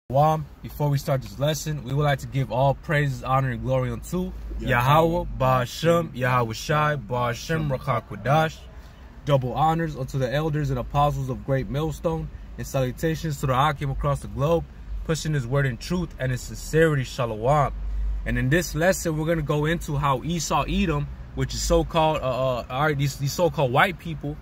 Before we start this lesson, we would like to give all praises, honor, and glory unto Yahweh, Ba'ashem, Yahweh Shai, Ba'ashem, Rakhakwadash. Double honors unto the elders and apostles of Great Millstone, and salutations to the Hakim across the globe, pushing his word in truth and in sincerity, Shalom. And in this lesson, we're going to go into how Esau, Edom, which is so-called, these so-called white people,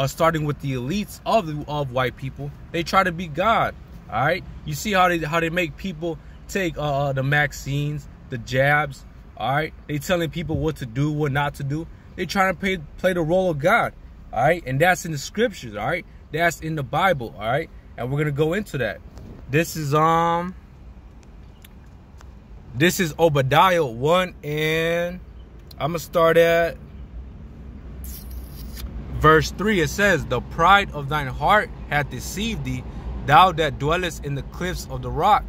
starting with the elites of white people, they try to be God. All right, you see how they make people take the vaccines, the jabs. All right, they telling people what to do, what not to do. They trying to play the role of God. All right, and that's in the scriptures. All right, that's in the Bible. All right, and we're gonna go into that. This is Obadiah 1, and I'm gonna start at verse 3. It says, "The pride of thine heart hath deceived thee, thou that dwellest in the cliffs of the rock,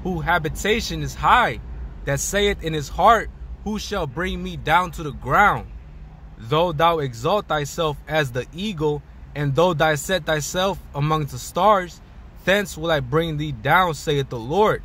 whose habitation is high, that saith in his heart, who shall bring me down to the ground? Though thou exalt thyself as the eagle, and though thou set thyself among the stars, thence will I bring thee down, saith the Lord."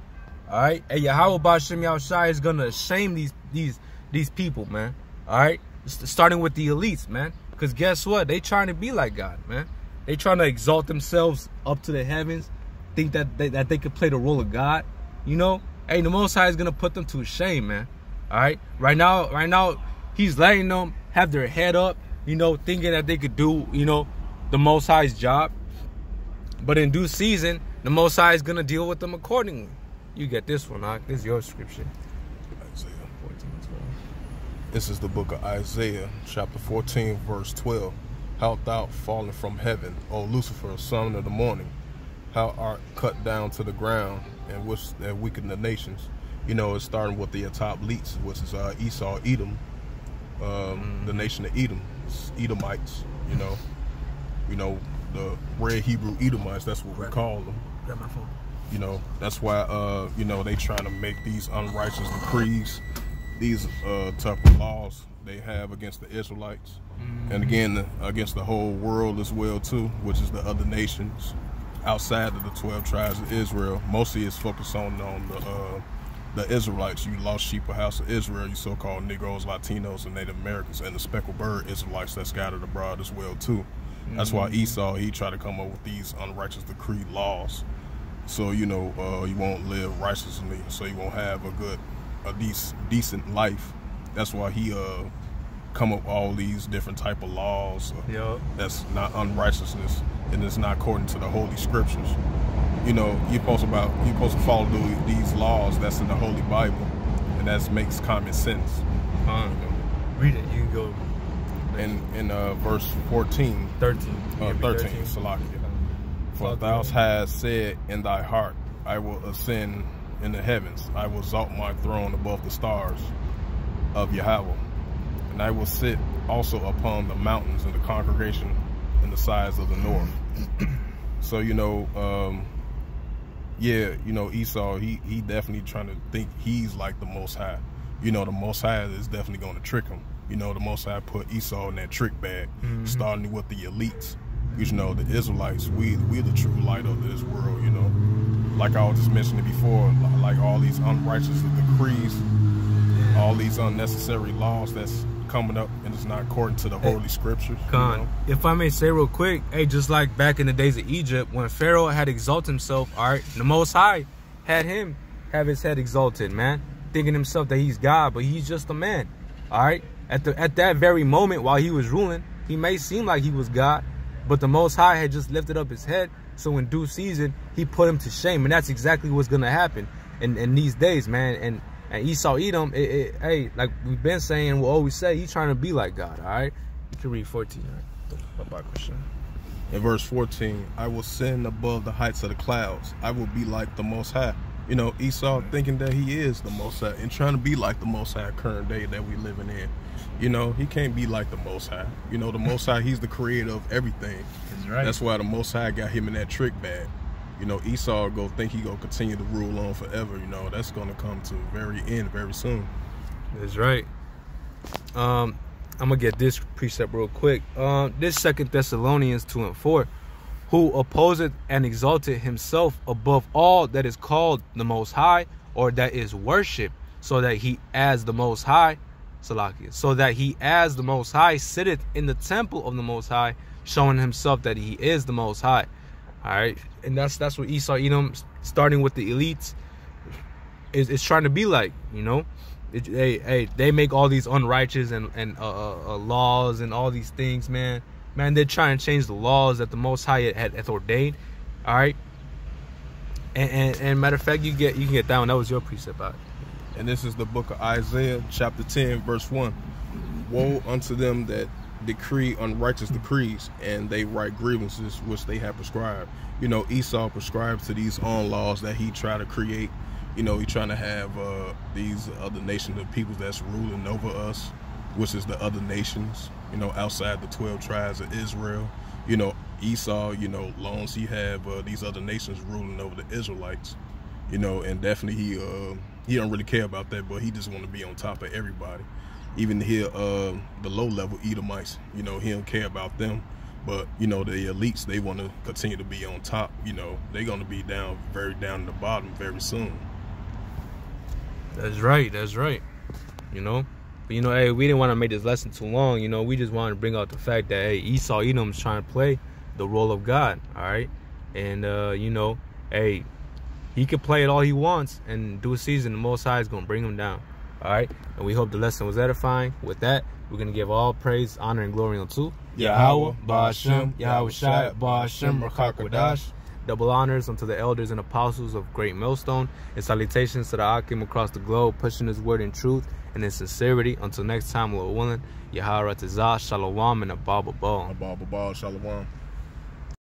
All right, and Yahweh Ba'ashem Yahushai is gonna shame these people, man. All right, starting with the elites, man, because guess what? They trying to be like God, man. They trying to exalt themselves up to the heavens, think that they could play the role of God. You know, hey, the Most High is gonna put them to shame, man. All right, right now, He's letting them have their head up, you know, thinking that they could do, you know, the Most High's job. But in due season, the Most High is gonna deal with them accordingly. You get this one, huh? This is your scripture. Isaiah 14:12. This is the book of Isaiah, chapter 14, verse 12. "How thou fallen from heaven, O Lucifer, son of the morning? How art cut down to the ground, and weaken the nations?" You know, it's starting with the top elites, which is Esau, Edom, the nation of Edom, Edomites. You know, the red Hebrew Edomites. That's what we call them. Grab my phone. You know, that's why you know, they trying to make these unrighteous decrees, these tough laws they have against the Israelites. And again, against the whole world as well too, which is the other nations outside of the 12 tribes of Israel. Mostly it's focused on the Israelites, you lost sheep of house of Israel, you so-called Negroes, Latinos, and Native Americans, and the speckled bird Israelites that's scattered abroad as well too. That's why Esau, he tried to come up with these unrighteous decree laws, so you know, you won't live righteously, so you won't have a decent life. That's why he come up with all these different type of laws that's not unrighteousness, and it's not according to the holy scriptures. You know, you're supposed to follow these laws that's in the Holy Bible, and that makes common sense. Read it. You can go. In verse 13, Salakia. "For thou hast said in thy heart, I will ascend in the heavens, I will exalt my throne above the stars of Yahweh. And I will sit also upon the mountains in the congregation in the sides of the north." So, you know, yeah, you know, Esau, he definitely trying to think he's like the Most High. You know, the Most High is definitely going to trick him. You know, the Most High put Esau in that trick bag, starting with the elites. You know, the Israelites, we the true light of this world, you know. Like I was just mentioning before, like all these unrighteous decrees, all these unnecessary laws that's coming up, and it's not according to the holy scriptures. If I may say real quick, hey, just like back in the days of Egypt, when Pharaoh had exalted himself, all right, the Most High had him have his head exalted, man, thinking himself that he's God, but he's just a man. All right, at that very moment while he was ruling, he may seem like he was God, but the Most High had just lifted up his head. So in due season, he put him to shame, and that's exactly what's gonna happen in these days, man. And Esau, Edom, hey, like we've been saying, we'll always say, he's trying to be like God, all right? You can read 14, all right? In verse 14, "I will ascend above the heights of the clouds. I will be like the Most High." You know, Esau thinking that he is the Most High and trying to be like the Most High current day that we living in. You know, he can't be like the Most High. You know, the Most High, he's the creator of everything. That's right. That's why the Most High got him in that trick bag. You know, Esau think he gonna continue to rule on forever. You know, that's gonna come to very end very soon. That's right. I'm gonna get this precept real quick. This 2 Thessalonians 2:4. who opposeth and exalted himself above all that is called the Most High, or that is worshipped, so that he as the Most High, Salakia, so that he as the Most High sitteth in the temple of the Most High, showing himself that he is the Most High. All right, and that's what Esau, Edom, starting with the elites, is trying to be like. You know, they make all these unrighteous and laws and all these things, man. They're trying to change the laws that the Most High had ordained. All right, and matter of fact, you can get that one. That was your precept, out. And this is the book of Isaiah, chapter 10, verse 1. Woe unto them that decree unrighteous decrees, and they write grievances which they have prescribed. You know, Esau prescribes to these own laws that he tried to create. You know, he trying to have these other nations of people that's ruling over us, which is the other nations, you know, outside the 12 tribes of Israel. You know, Esau, you know, long as he have these other nations ruling over the Israelites, you know, and definitely he don't really care about that, but he just want to be on top of everybody. Even here, the low-level Edomites, you know, he don't care about them. But, you know, the elites, they want to continue to be on top. You know, they're going to be very down in the bottom very soon. That's right. You know? But, you know, hey, we didn't want to make this lesson too long. You know, we just wanted to bring out the fact that, hey, Esau, Edom is trying to play the role of God, all right? And, you know, hey, he can play it all he wants, and due season, the Most High is going to bring him down. All right, and we hope the lesson was edifying. With that, we're going to give all praise, honor, and glory unto Yahweh, Ba'ashem, Yahweh Shai, Ba'ashem, Rakakwadash. Double honors unto the elders and apostles of Great Millstone, and salutations to the Akim across the globe, pushing his word in truth and in sincerity. Until next time, Lord willing, Yahweh Ratazah, Shalom, and Abba Ball. Shalom.